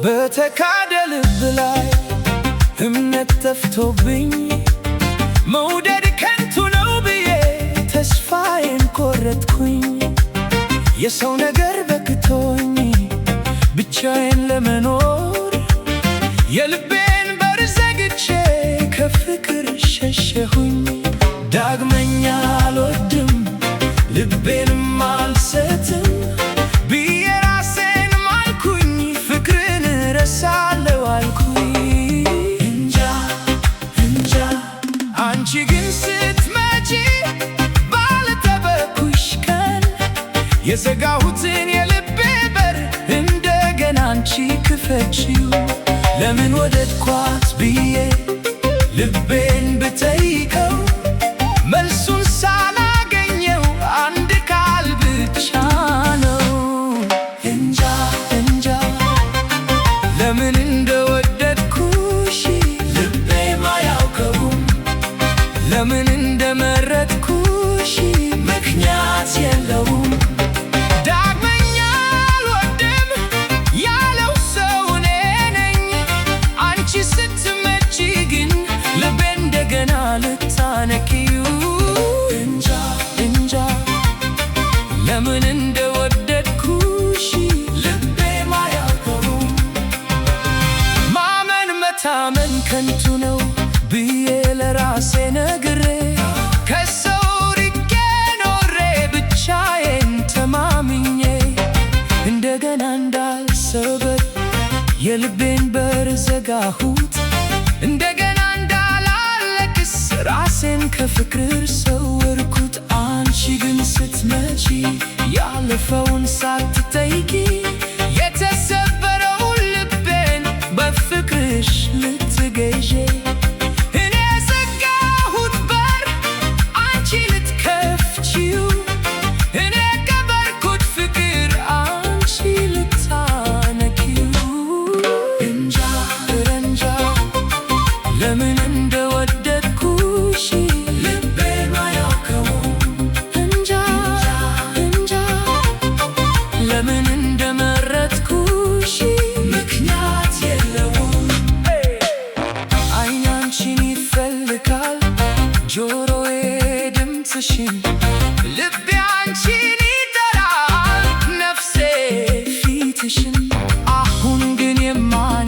በተካደ ልብ ላይ እምነት ጠፍቶብኝ መውደድ ከንቱ ነው ብዬ ተስፋዬን ቆረጥኩኝ። የሰው ነገር በክቶኝ ብቻዬን ለመኖር የልቤን በር ዘግቼ ከፍቅር ሸሸሁኝ። ዳግመኛ አልወድም ልቤንም አልሰጥም ብዬ ራሴን ማልኩኝ። ፍቅርን እረሳለሁ አልኩኝ። እንጃ እንጃ አንቺ ግን ስትመጪ ባልጠበኩሽ ቀን የዘጋሁትን የልቤ በር እንደገና አንቺ ክፈቺው። ለምን ወደድኳት ብዬ ልቤን ብጠይቀው መልሱን ሳላገኘው አንድ ቃል ብቻ ነው። እንጃ እንጃ ለምን እንደወደድኩሽ ልቤም አያውቀውም። ለምን እንደመረጥኩሽ ምክንያት የለውም። ዳግመኛ አልወድም ያለው ሰው እኔ ነኝ። አንቺ ስትመጪ ግን ልቤ እንደገና ልታነቂው። እንጃ እንጃ ለምን እንደወደድኩሽ ልቤም አያውቀውም። ማመን መታመን ከንቱ ነው ብዬ ለራሴ ነግሬ ከሰው ርቄ ኖሬ ብቻዬን ተማምኜ እንደገና እንዳልሰበር የልቤን በር ዘጋሁት። እንደገና እንዳላለቅስ ራሴን ከፍቅር ሰወርኩት። አንቺ ግን ስትመጪ ያለፈውን ሳትጠይቂ የተሰበረውን ልቤን በፍቅርሽ ልትገዢ እኔ ዘጋሁት በር አንቺ ልትከፍቺው። እኔ ቀበርኩት ፍቅር አንቺ ልታነቂው። እንጃ እንጃ ለምን እንደወደድኩሽ ልቤም አያውቀውም። እንጃ እንጃ ለምን እንደመረጥኩሽ ምክንያት የለውም። ዓይኔ አንቺን ይፈልጋል ጆሮዬ ድምፅሽን ልቤ አንቺን ይጠራል ነፍሴ ፊትሽን። አሁን ግን የማን